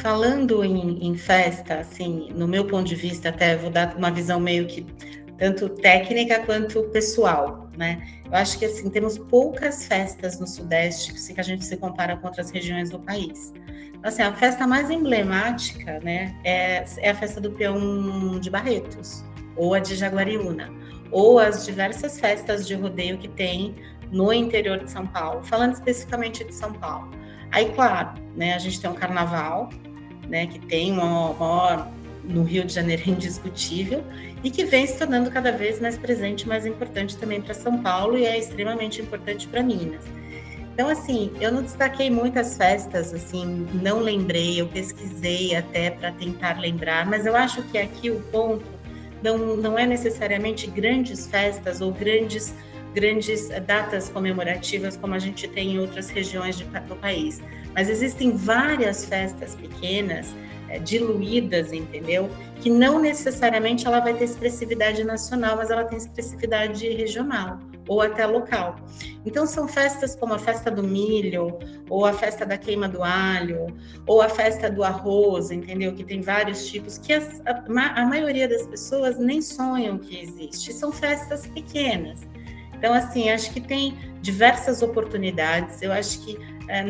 falando em festa, assim, no meu ponto de vista, até vou dar uma visão meio que tanto técnica quanto pessoal, né? Eu acho que, assim, temos poucas festas no Sudeste se a gente se compara com outras regiões do país. Então, assim, a festa mais emblemática, né, é a festa do Peão de Barretos, ou a de Jaguariúna, ou as diversas festas de rodeio que tem no interior de São Paulo, falando especificamente de São Paulo. Aí, claro, né, a gente tem um carnaval, né, que tem uma maior no Rio de Janeiro é indiscutível e que vem se tornando cada vez mais presente, mais importante também para São Paulo e é extremamente importante para Minas. Então, assim, eu não destaquei muitas festas, assim, não lembrei, eu pesquisei até para tentar lembrar, mas eu acho que aqui o ponto não é necessariamente grandes festas ou grandes datas comemorativas como a gente tem em outras regiões do país, mas existem várias festas pequenas, diluídas, entendeu? Que não necessariamente ela vai ter expressividade nacional, mas ela tem expressividade regional ou até local. Então são festas como a festa do milho, ou a festa da queima do alho, ou a festa do arroz, entendeu? Que tem vários tipos, que a maioria das pessoas nem sonham que existe. São festas pequenas. Então, assim, acho que tem diversas oportunidades. Eu acho que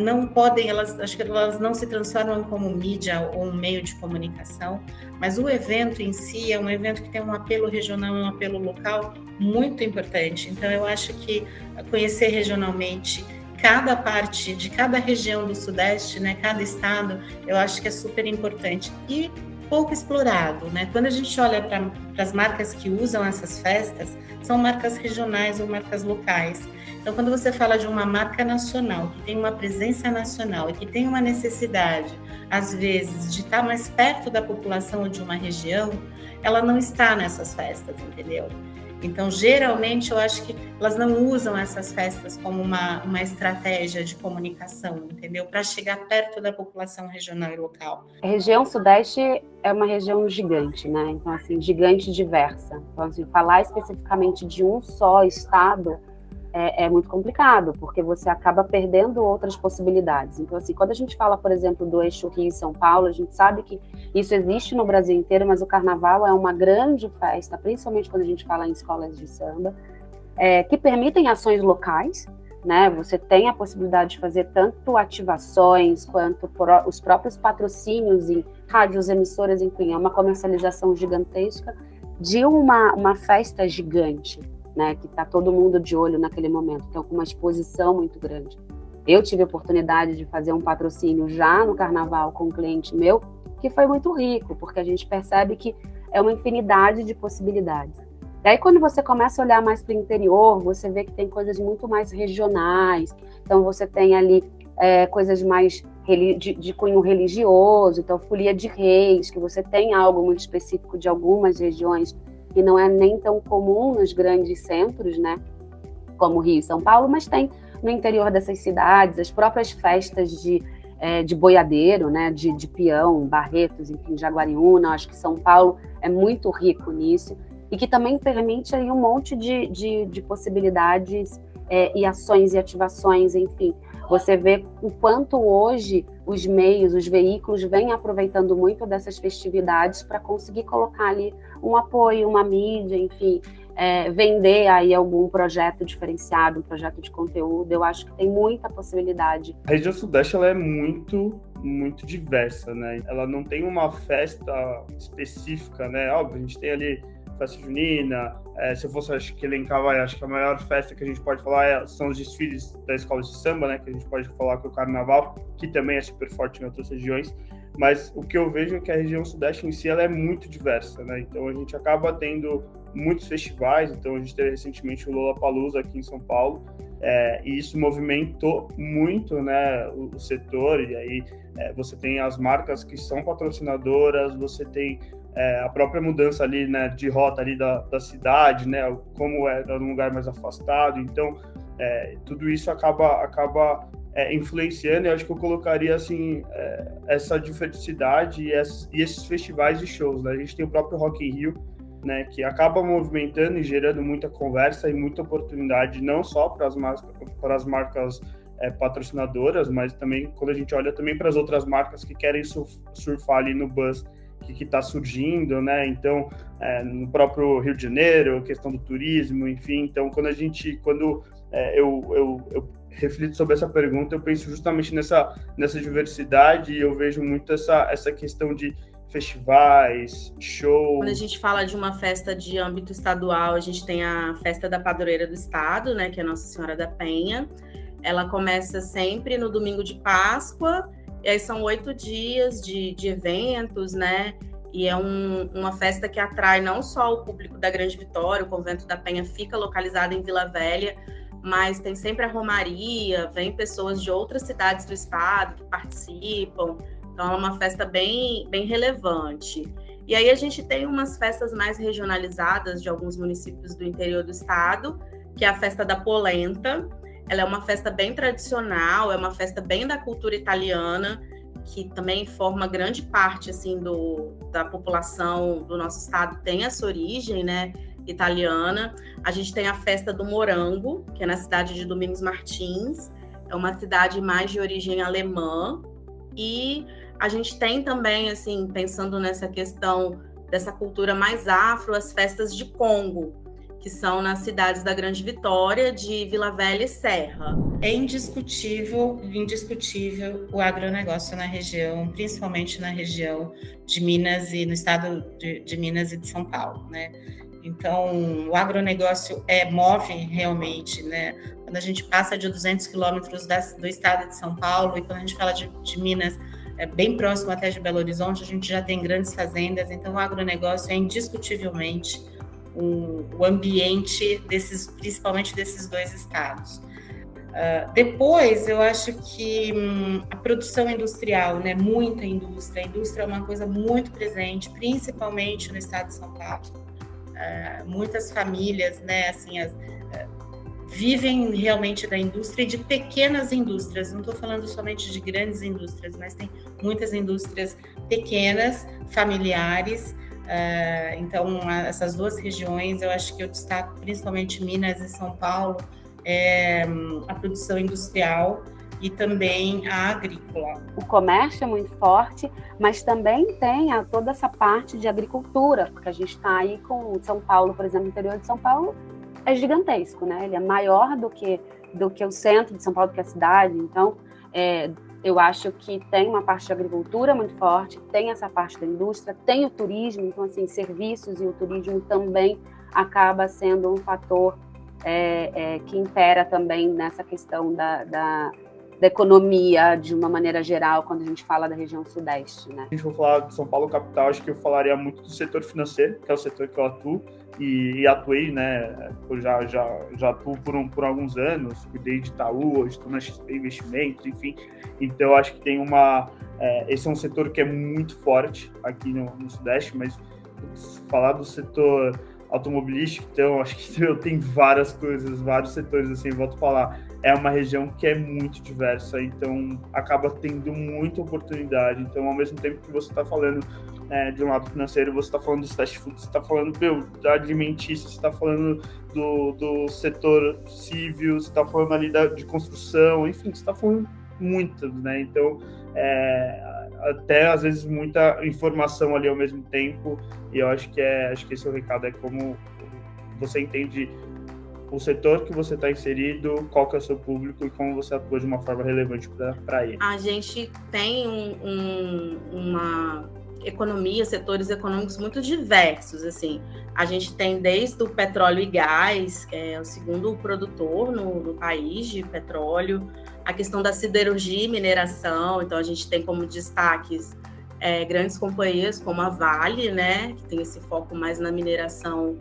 não podem, acho que elas não se transformam como mídia ou um meio de comunicação, mas o evento em si é um evento que tem um apelo regional, um apelo local muito importante. Então, eu acho que conhecer regionalmente cada parte de cada região do Sudeste, né, cada estado, eu acho que é super importante e pouco explorado, né? Quando a gente olha para as marcas que usam essas festas, são marcas regionais ou marcas locais. Então, quando você fala de uma marca nacional, que tem uma presença nacional e que tem uma necessidade, às vezes, de estar mais perto da população ou de uma região, ela não está nessas festas, entendeu? Então, geralmente, eu acho que elas não usam essas festas como uma estratégia de comunicação, entendeu? Para chegar perto da população regional e local. A região Sudeste é uma região gigante, né? Então, assim, gigante e diversa. Então, assim, falar especificamente de um só estado é muito complicado, porque você acaba perdendo outras possibilidades. Então, assim, quando a gente fala, por exemplo, do eixo Rio e São Paulo, a gente sabe que isso existe no Brasil inteiro, mas o carnaval é uma grande festa, principalmente quando a gente fala em escolas de samba, que permitem ações locais, né? Você tem a possibilidade de fazer tanto ativações quanto os próprios patrocínios em rádios, emissoras, enfim, é uma comercialização gigantesca de uma festa gigante, né, que está todo mundo de olho naquele momento, então com uma exposição muito grande. Eu tive a oportunidade de fazer um patrocínio já no carnaval com um cliente meu, que foi muito rico, porque a gente percebe que é uma infinidade de possibilidades. E aí quando você começa a olhar mais para o interior, você vê que tem coisas muito mais regionais, então você tem ali coisas mais de cunho religioso, então folia de reis, que você tem algo muito específico de algumas regiões que não é nem tão comum nos grandes centros, né, como Rio e São Paulo, mas tem no interior dessas cidades, as próprias festas de boiadeiro, né, de peão, Barretos, enfim, Jaguariúna. Acho que São Paulo é muito rico nisso, e que também permite aí um monte de possibilidades e ações e ativações, enfim. Você vê o quanto hoje os meios, os veículos vêm aproveitando muito dessas festividades para conseguir colocar ali um apoio, uma mídia, enfim, vender aí algum projeto diferenciado, um projeto de conteúdo. Eu acho que tem muita possibilidade. A região Sudeste ela é muito, muito diversa, né? Ela não tem uma festa específica, né? Óbvio, a gente tem ali festa junina, se eu fosse acho que elencar, acho que a maior festa que a gente pode falar são os desfiles da escola de samba, né, que a gente pode falar que é o carnaval, que também é super forte em outras regiões, mas o que eu vejo é que a região Sudeste em si ela é muito diversa, né, então a gente acaba tendo muitos festivais. Então a gente teve recentemente o Lollapalooza aqui em São Paulo, e isso movimentou muito, né, o setor, e aí você tem as marcas que são patrocinadoras, você tem a própria mudança ali, né, de rota ali da cidade, né, como é num lugar mais afastado. Então, tudo isso acaba influenciando. Eu acho que eu colocaria assim essa diversidade e esses festivais de shows, né? A gente tem o próprio Rock in Rio, né, que acaba movimentando e gerando muita conversa e muita oportunidade, não só para as marcas patrocinadoras, mas também quando a gente olha também para as outras marcas que querem surfar ali no buzz que está surgindo, né? Então, no próprio Rio de Janeiro, questão do turismo, enfim. Então, quando eu reflito sobre essa pergunta, eu penso justamente nessa diversidade e eu vejo muito essa questão de festivais, shows. Quando a gente fala de uma festa de âmbito estadual, a gente tem a festa da padroeira do estado, né, que é Nossa Senhora da Penha. Ela começa sempre no domingo de Páscoa, e aí são 8 dias de eventos, né? E é uma festa que atrai não só o público da Grande Vitória, o Convento da Penha fica localizado em Vila Velha, mas tem sempre a romaria, vem pessoas de outras cidades do estado que participam. Então, é uma festa bem, bem relevante. E aí a gente tem umas festas mais regionalizadas de alguns municípios do interior do estado, que é a festa da polenta. Ela é uma festa bem tradicional, é uma festa bem da cultura italiana, que também forma grande parte assim, da população do nosso estado, tem essa origem, né, italiana. A gente tem a festa do morango, que é na cidade de Domingos Martins. É uma cidade mais de origem alemã. E a gente tem também, assim, pensando nessa questão dessa cultura mais afro, as festas de Congo, que são nas cidades da Grande Vitória, de Vila Velha e Serra. É indiscutível o agronegócio na região, principalmente na região de Minas e no estado de Minas e de São Paulo, né? Então, o agronegócio move realmente, né? Quando a gente passa de 200 quilômetros do estado de São Paulo, e quando a gente fala de Minas, bem próximo até de Belo Horizonte, a gente já tem grandes fazendas, então o agronegócio é indiscutivelmente o ambiente principalmente desses 2 estados. Depois, eu acho que a produção industrial, né, muita indústria, a indústria é uma coisa muito presente, principalmente no estado de São Paulo. Muitas famílias, né, assim, vivem realmente da indústria e de pequenas indústrias. Não estou falando somente de grandes indústrias, mas tem muitas indústrias pequenas, familiares. Então, essas 2 regiões, eu acho que eu destaco principalmente Minas e São Paulo, a produção industrial e também a agrícola. O comércio é muito forte, mas também tem toda essa parte de agricultura, porque a gente está aí com São Paulo, por exemplo, o interior de São Paulo é gigantesco, né? Ele é maior do que o centro de São Paulo, do que a cidade. Então, eu acho que tem uma parte de agricultura muito forte, tem essa parte da indústria, tem o turismo, então, assim, serviços e o turismo também acaba sendo um fator que impera também nessa questão da economia de uma maneira geral, quando a gente fala da região sudeste, né? Se a gente for falar de São Paulo capital, acho que eu falaria muito do setor financeiro, que é o setor que eu atuo e atuei, né? Eu já atuo por alguns anos, cuidei de Itaú, hoje estou na XP Investimentos, enfim. Então, eu acho que tem esse é um setor que é muito forte aqui no Sudeste, mas falar do setor automobilístico, então, acho que tem várias coisas, vários setores, assim, volto a falar, é uma região que é muito diversa, então acaba tendo muita oportunidade. Então, ao mesmo tempo que você está falando de um lado financeiro, você está falando dos fast food, você está falando da alimentícia, você está falando do setor civil, você está falando ali de construção, enfim, você está falando muito, né? Então, até às vezes muita informação ali ao mesmo tempo, e eu acho que esse é o recado, é como você entende o setor que você está inserido, qual que é o seu público e como você atua de uma forma relevante para ele. A gente tem uma economia, setores econômicos muito diversos, assim. A gente tem desde o petróleo e gás, que é o segundo produtor no país de petróleo, a questão da siderurgia e mineração, então a gente tem como destaques grandes companhias como a Vale, né, que tem esse foco mais na mineração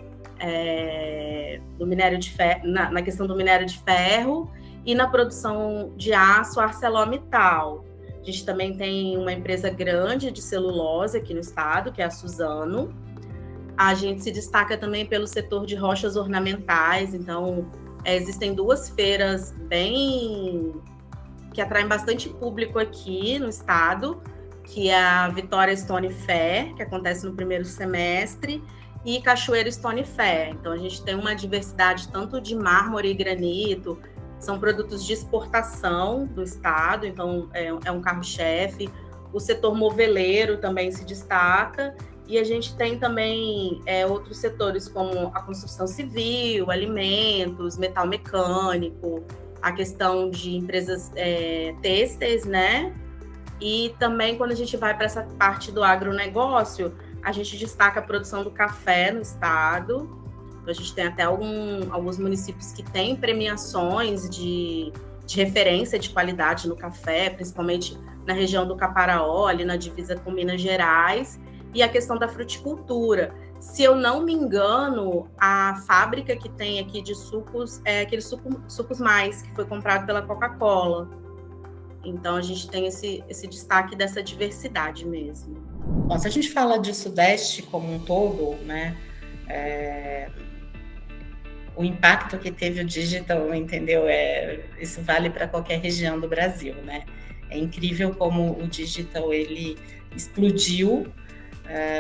do minério de ferro, na questão do minério de ferro e na produção de aço, ArcelorMittal. A gente também tem uma empresa grande de celulose aqui no estado, que é a Suzano. A gente se destaca também pelo setor de rochas ornamentais, então existem 2 feiras que atraem bastante público aqui no estado, que é a Vitória Stone Fair, que acontece no primeiro semestre, e Cachoeira Stone Fair. Então, a gente tem uma diversidade tanto de mármore e granito, são produtos de exportação do estado, então é um carro-chefe. O setor moveleiro também se destaca, e a gente tem também outros setores como a construção civil, alimentos, metal mecânico, a questão de empresas têxteis, né? E também quando a gente vai para essa parte do agronegócio, a gente destaca a produção do café no estado. A gente tem até alguns municípios que têm premiações de referência de qualidade no café, principalmente na região do Caparaó, ali na divisa com Minas Gerais, e a questão da fruticultura. Se eu não me engano, a fábrica que tem aqui de sucos é aquele Sucos Mais, que foi comprado pela Coca-Cola. Então, a gente tem esse destaque dessa diversidade mesmo. Bom, se a gente fala de Sudeste como um todo, né, o impacto que teve o digital, entendeu? Isso vale para qualquer região do Brasil, né? É incrível como o digital, ele explodiu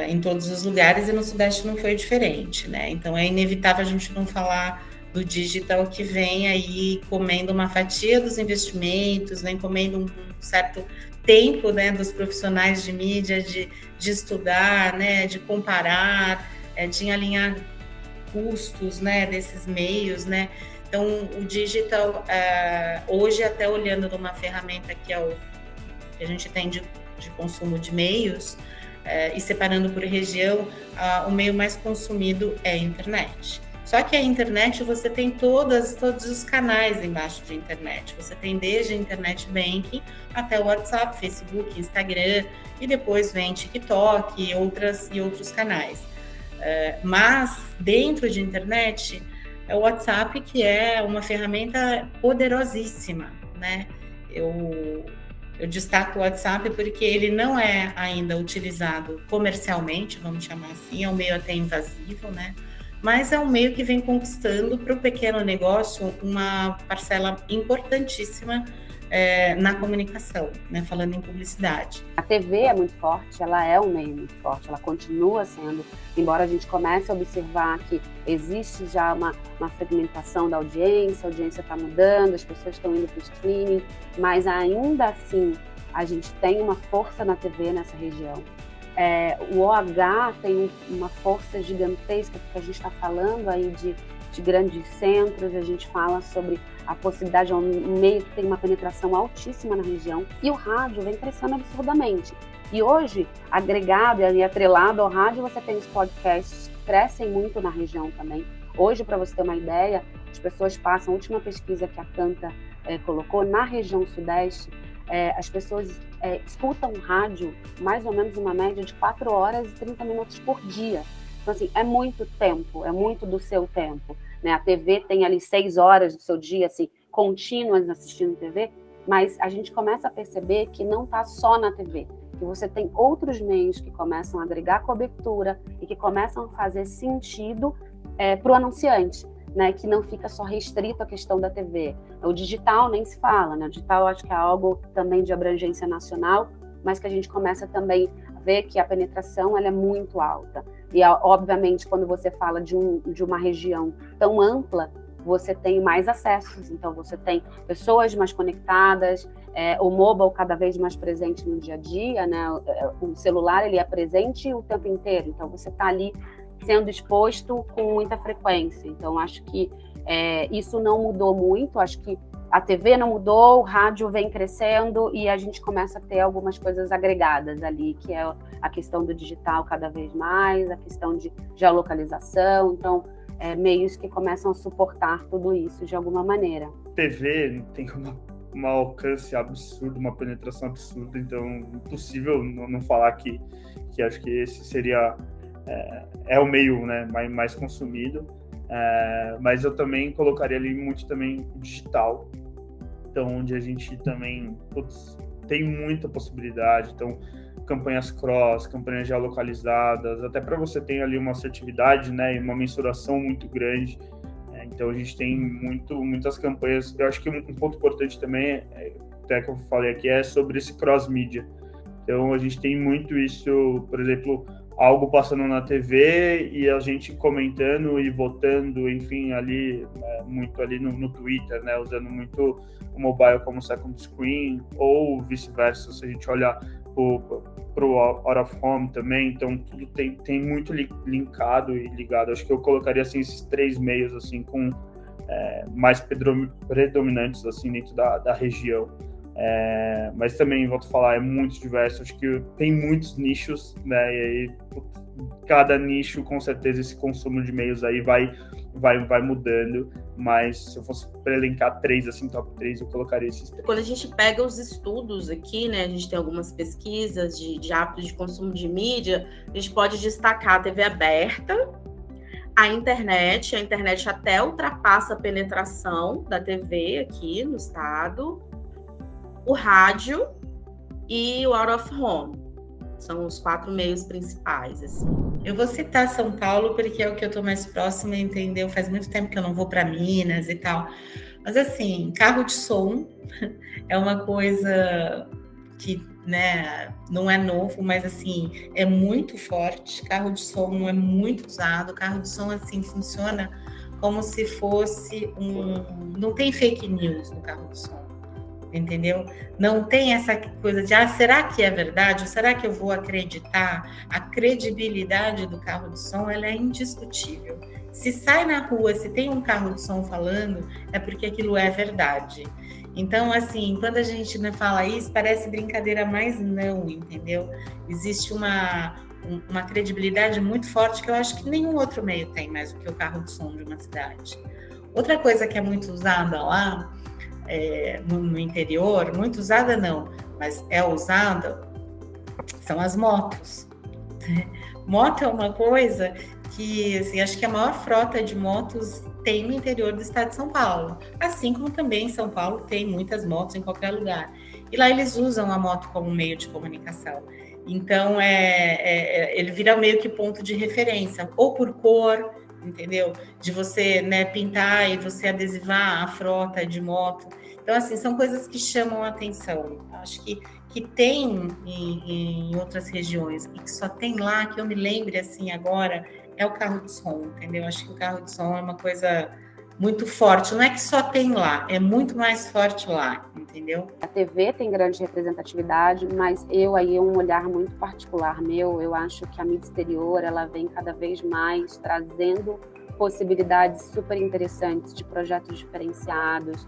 em todos os lugares, e no Sudeste não foi diferente, né? Então, é inevitável a gente não falar do digital que vem aí comendo uma fatia dos investimentos, né? Comendo um certo tempo, né, dos profissionais de mídia de estudar, né, de comparar, de alinhar custos, né, desses meios, né? Então, o digital, hoje, até olhando numa ferramenta que é o que a gente tem de consumo de meios, e separando por região, o meio mais consumido é a internet. Só que a internet, você tem todos os canais embaixo de internet. Você tem desde a internet banking até o WhatsApp, Facebook, Instagram, e depois vem TikTok e outros canais. Mas dentro de internet, é o WhatsApp, que é uma ferramenta poderosíssima, né? Eu destaco o WhatsApp porque ele não é ainda utilizado comercialmente, vamos chamar assim, é um meio até invasivo, né? Mas é um meio que vem conquistando para o pequeno negócio uma parcela importantíssima na comunicação, né? Falando em publicidade. A TV é muito forte, ela é um meio muito forte, ela continua sendo, embora a gente comece a observar que existe já uma segmentação da audiência, a audiência está mudando, as pessoas estão indo para o streaming, mas ainda assim a gente tem uma força na TV nessa região. O OH tem uma força gigantesca, porque a gente está falando aí de grandes centros, a gente fala sobre a possibilidade de um meio que tem uma penetração altíssima na região, e o rádio vem crescendo absurdamente. E hoje, agregado e atrelado ao rádio, você tem os podcasts que crescem muito na região também. Hoje, para você ter uma ideia, as pessoas passam, a última pesquisa que a Canta colocou, na região Sudeste, as pessoas escutam rádio mais ou menos uma média de 4 horas e 30 minutos por dia. Então, assim, é muito tempo, é muito do seu tempo, né? A TV tem ali 6 horas do seu dia, assim, contínuas assistindo TV, mas a gente começa a perceber que não está só na TV, que você tem outros meios que começam a agregar cobertura e que começam a fazer sentido para o anunciante, né, que não fica só restrito à questão da TV. O digital nem se fala, né? O digital eu acho que é algo também de abrangência nacional, mas que a gente começa também a ver que a penetração ela é muito alta. E, obviamente, quando você fala de uma região tão ampla, você tem mais acessos, então você tem pessoas mais conectadas, o mobile cada vez mais presente no dia a dia, né? O celular ele é presente o tempo inteiro, então você está ali sendo exposto com muita frequência. Então, acho que isso não mudou muito, acho que a TV não mudou, o rádio vem crescendo e a gente começa a ter algumas coisas agregadas ali, que é a questão do digital cada vez mais, a questão de geolocalização, então, meios que começam a suportar tudo isso de alguma maneira. TV tem um alcance absurdo, uma penetração absurda, então impossível não falar que acho que esse seria o meio, né, mais consumido, mas eu também colocaria ali muito também o digital, então onde a gente também tem muita possibilidade, então campanhas cross, campanhas geolocalizadas, até para você ter ali uma assertividade, né, e uma mensuração muito grande. Então a gente tem muitas campanhas. Eu acho que um ponto importante também, até que eu falei aqui, é sobre esse cross-mídia. Então a gente tem muito isso, por exemplo, algo passando na TV e a gente comentando e votando, enfim, ali, muito ali no Twitter, né, usando muito o mobile como second screen, ou vice-versa, se a gente olhar pro out of home também, então tudo tem muito linkado e ligado. Acho que eu colocaria assim, esses 3 meios assim, com mais predominantes assim, dentro da região. Mas também, volto a falar, é muito diverso, acho que tem muitos nichos, né, e aí cada nicho, com certeza, esse consumo de meios aí vai mudando, mas se eu fosse para elencar 3, assim, top 3, eu colocaria esses 3. Quando a gente pega os estudos aqui, né, a gente tem algumas pesquisas de hábitos de consumo de mídia, a gente pode destacar a TV aberta, a internet até ultrapassa a penetração da TV aqui no estado, o rádio e o out of home. São os 4 meios principais, assim. Eu vou citar São Paulo porque é o que eu estou mais próxima, entendeu? Faz muito tempo que eu não vou para Minas e tal. Mas, assim, carro de som é uma coisa que, né, não é novo, mas, assim, é muito forte. Carro de som é muito usado. Carro de som, assim, funciona como se fosse Não tem fake news no carro de som. Entendeu? Não tem essa coisa de, será que é verdade? Ou será que eu vou acreditar? A credibilidade do carro de som, ela é indiscutível. Se sai na rua, se tem um carro de som falando, é porque aquilo é verdade. Então, assim, quando a gente fala isso, parece brincadeira, mas não, entendeu? Existe uma credibilidade muito forte que eu acho que nenhum outro meio tem mais do que o carro de som de uma cidade. Outra coisa que é muito usada lá, no interior, muito usada não, mas é usada, são as motos. Moto é uma coisa que, assim, acho que a maior frota de motos tem no interior do estado de São Paulo, assim como também em São Paulo tem muitas motos em qualquer lugar. E lá eles usam a moto como meio de comunicação. Então, ele vira meio que ponto de referência, ou por cor, entendeu? De você, né, pintar e você adesivar a frota de moto. Então, assim, são coisas que chamam a atenção. Acho que tem em outras regiões e que só tem lá, que eu me lembre, assim, agora, é o carro de som, entendeu? Acho que o carro de som é uma coisa muito forte. Não é que só tem lá, é muito mais forte lá, entendeu? A TV tem grande representatividade, mas um olhar muito particular meu, eu acho que a mídia exterior, ela vem cada vez mais trazendo possibilidades super interessantes de projetos diferenciados.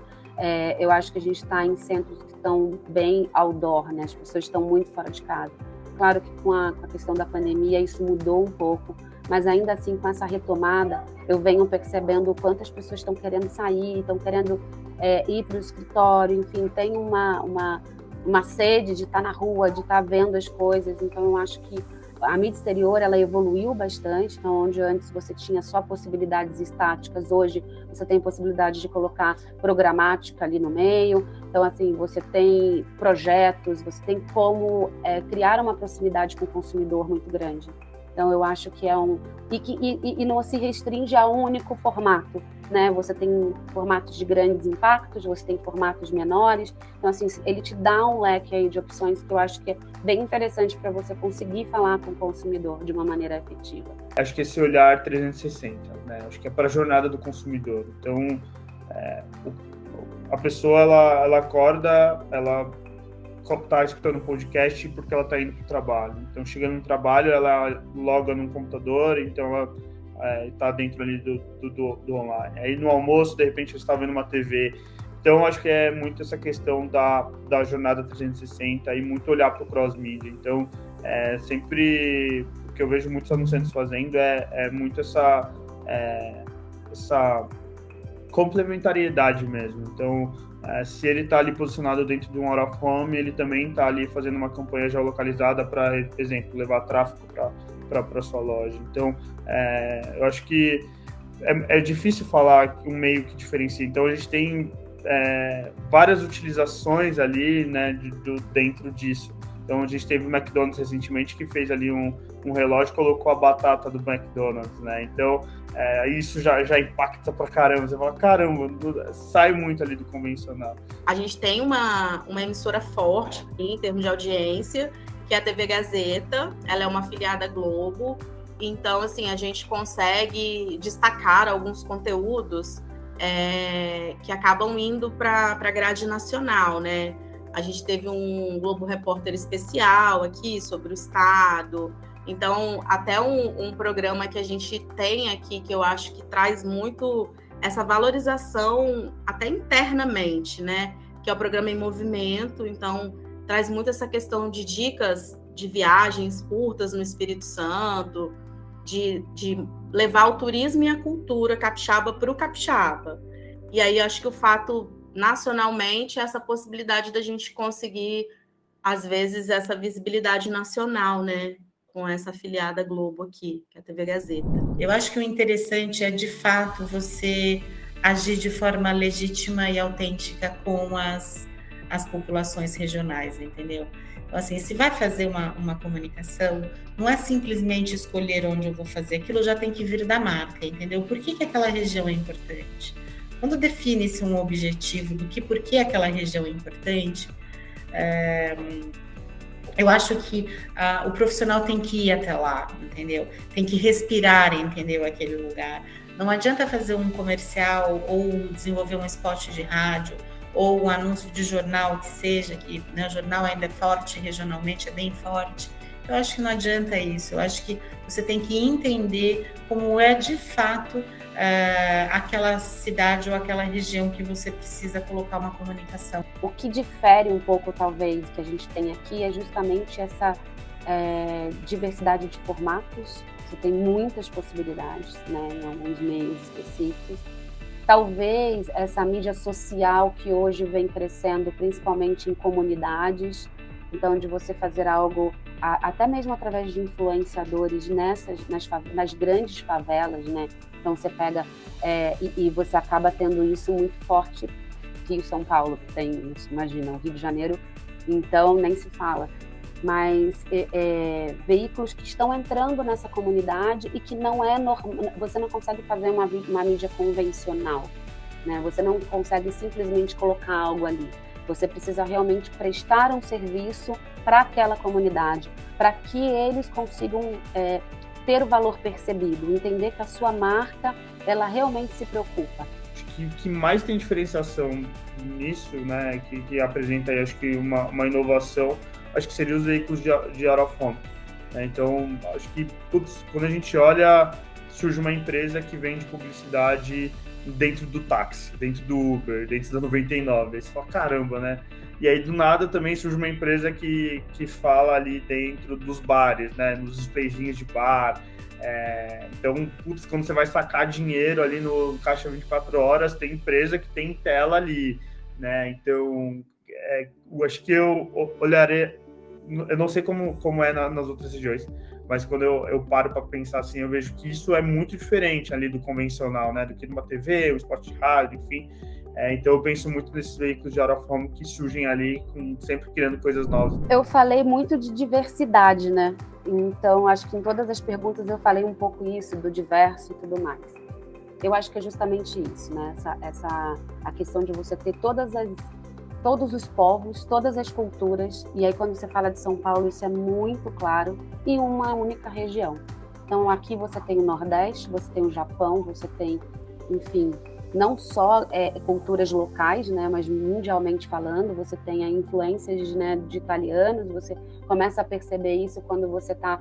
Eu acho que a gente está em centros que estão bem outdoor, né? As pessoas estão muito fora de casa. Claro que com a questão da pandemia isso mudou um pouco, mas ainda assim, com essa retomada, eu venho percebendo o quanto as pessoas estão querendo sair, estão querendo ir para o escritório, enfim, tem uma sede de estar na rua, de estar vendo as coisas. Então, eu acho que a mídia exterior, ela evoluiu bastante, então, onde antes você tinha só possibilidades estáticas, hoje você tem possibilidade de colocar programática ali no meio. Então, assim, você tem projetos, você tem como criar uma proximidade com o consumidor muito grande. Então, eu acho que e não se restringe a um único formato, né? Você tem formatos de grandes impactos, você tem formatos menores. Então, assim, ele te dá um leque aí de opções que eu acho que é bem interessante para você conseguir falar com o consumidor de uma maneira efetiva. Acho que esse olhar 360, né? Acho que é para a jornada do consumidor. Então, a pessoa, ela acorda, ela está escutando um podcast porque ela está indo para o trabalho. Então, chegando no trabalho, ela loga no computador, então ela está dentro ali do online. Aí, no almoço, de repente, você está vendo uma TV. Então, acho que é muito essa questão da jornada 360 e muito olhar para o cross-media. Então, sempre o que eu vejo muitos anunciantes fazendo é muito essa complementariedade mesmo. Então, se ele está ali posicionado dentro de um out of home, ele também está ali fazendo uma campanha geolocalizada para, por exemplo, levar tráfego para sua loja. Então, eu acho que é difícil falar um meio que diferencia. Então, a gente tem várias utilizações ali, né, dentro disso. Então, a gente teve o McDonald's recentemente que fez ali um relógio e colocou a batata do McDonald's, né? Então, isso já impacta pra caramba. Você fala, caramba, sai muito ali do convencional. A gente tem uma emissora forte em termos de audiência que é a TV Gazeta. Ela é uma afiliada Globo. Então, assim, a gente consegue destacar alguns conteúdos que acabam indo para a grade nacional, né? A gente teve um Globo Repórter especial aqui sobre o Estado. Então, até um programa que a gente tem aqui, que eu acho que traz muito essa valorização até internamente, né? Que é o programa Em Movimento. Então, traz muito essa questão de dicas de viagens curtas no Espírito Santo, de levar o turismo e a cultura capixaba para o capixaba. E aí, acho que o fato, nacionalmente, é essa possibilidade da gente conseguir, às vezes, essa visibilidade nacional, né? Com essa afiliada Globo aqui, que é a TV Gazeta. Eu acho que o interessante é, de fato, você agir de forma legítima e autêntica com as populações regionais, entendeu? Então, assim, se vai fazer uma comunicação, não é simplesmente escolher onde eu vou fazer, aquilo já tem que vir da marca, entendeu? Por que aquela região é importante? Quando define-se um objetivo do por que aquela região é importante, eu acho que o profissional tem que ir até lá, entendeu? Tem que respirar, entendeu, aquele lugar. Não adianta fazer um comercial ou desenvolver um spot de rádio ou um anúncio de jornal que seja, que, né, o jornal ainda é forte, regionalmente é bem forte. Eu acho que não adianta isso. Eu acho que você tem que entender como é de fato aquela cidade ou aquela região que você precisa colocar uma comunicação. O que difere um pouco, talvez, que a gente tem aqui é justamente essa diversidade de formatos. Você tem muitas possibilidades, né, em alguns meios específicos. Talvez essa mídia social que hoje vem crescendo, principalmente em comunidades, então de você fazer algo, até mesmo através de influenciadores nas grandes favelas, né? Então você pega e você acaba tendo isso muito forte. Rio, São Paulo, que tem, imagina, o Rio de Janeiro, então nem se fala. Mas veículos que estão entrando nessa comunidade e que não é normal, você não consegue fazer uma mídia convencional, né? Você não consegue simplesmente colocar algo ali. Você precisa realmente prestar um serviço para aquela comunidade, para que eles consigam ter o valor percebido, entender que a sua marca, ela realmente se preocupa. O que mais tem diferenciação nisso, né, que apresenta aí, acho que uma inovação, acho que seria os veículos de out of home. Então, acho que, quando a gente olha, surge uma empresa que vende publicidade dentro do táxi, dentro do Uber, dentro da 99. Aí você fala, caramba, né? E aí, do nada, também surge uma empresa que fala ali dentro dos bares, né, nos sprayzinhos de bar. Então, quando você vai sacar dinheiro ali no caixa 24 horas, tem empresa que tem tela ali, né? Então, eu acho que eu olharei, eu não sei como é nas outras regiões, mas quando eu paro para pensar assim, eu vejo que isso é muito diferente ali do convencional, né? Do que numa TV, um spot de rádio, enfim. Então eu penso muito nesses veículos de out of home que surgem ali, sempre criando coisas novas. Eu falei muito de diversidade, né? Então acho que em todas as perguntas eu falei um pouco isso, do diverso e tudo mais. Eu acho que é justamente isso, né? A questão de você ter todos os povos, todas as culturas, e aí quando você fala de São Paulo, isso é muito claro, em uma única região. Então aqui você tem o Nordeste, você tem o Japão, você tem, enfim, não só culturas locais, né, mas mundialmente falando, você tem a influências, né, de italianos, você começa a perceber isso quando você está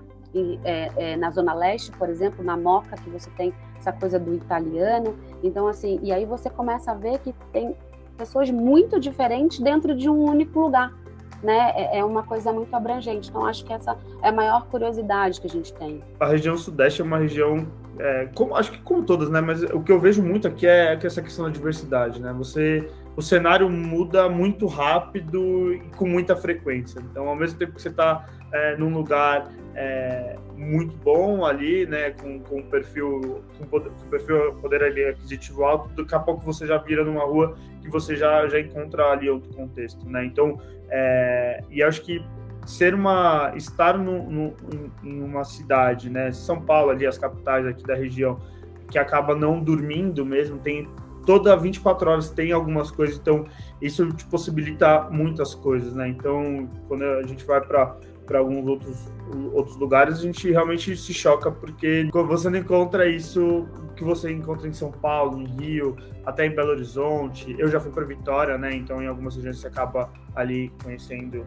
na Zona Leste, por exemplo, na Moca, que você tem essa coisa do italiano. Então, assim, e aí você começa a ver que tem pessoas muito diferentes dentro de um único lugar, né? É uma coisa muito abrangente. Então, acho que essa é a maior curiosidade que a gente tem. A região Sudeste é uma região, acho que como todas, né? Mas o que eu vejo muito aqui é essa questão da diversidade, né? O cenário muda muito rápido e com muita frequência. Então, ao mesmo tempo que você está num lugar muito bom ali, né, com perfil poder ali aquisitivo alto, daqui a pouco você já vira numa rua que você já encontra ali outro contexto, né? Então, e acho que estar em uma cidade, né, São Paulo ali, as capitais aqui da região, que acaba não dormindo mesmo, tem toda 24 horas tem algumas coisas, então isso te possibilita muitas coisas, né? Então, quando a gente vai para alguns outros lugares, a gente realmente se choca, porque você não encontra isso que você encontra em São Paulo, em Rio, até em Belo Horizonte. Eu já fui para Vitória, né? Então, em algumas regiões você acaba ali conhecendo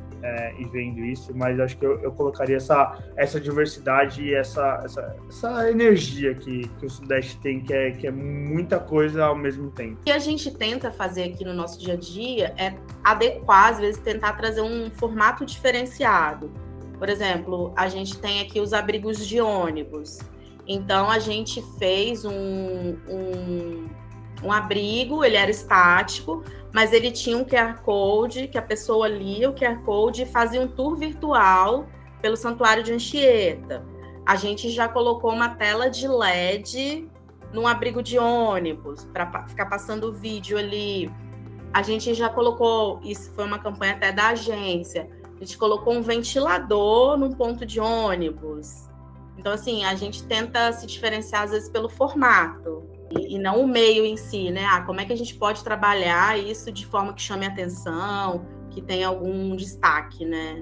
e vendo isso, mas acho que eu colocaria essa diversidade e essa energia que o Sudeste tem, que é muita coisa ao mesmo tempo. O que a gente tenta fazer aqui no nosso dia a dia é adequar, às vezes tentar trazer um formato diferenciado. Por exemplo, a gente tem aqui os abrigos de ônibus. Então, a gente fez um abrigo, ele era estático, mas ele tinha um QR Code, que a pessoa lia o QR Code e fazia um tour virtual pelo Santuário de Anchieta. A gente já colocou uma tela de LED num abrigo de ônibus, para ficar passando o vídeo ali. A gente já colocou, isso foi uma campanha até da agência, a gente colocou um ventilador num ponto de ônibus. Então, assim, a gente tenta se diferenciar, às vezes, pelo formato e não o meio em si, né? Como é que a gente pode trabalhar isso de forma que chame a atenção, que tenha algum destaque, né?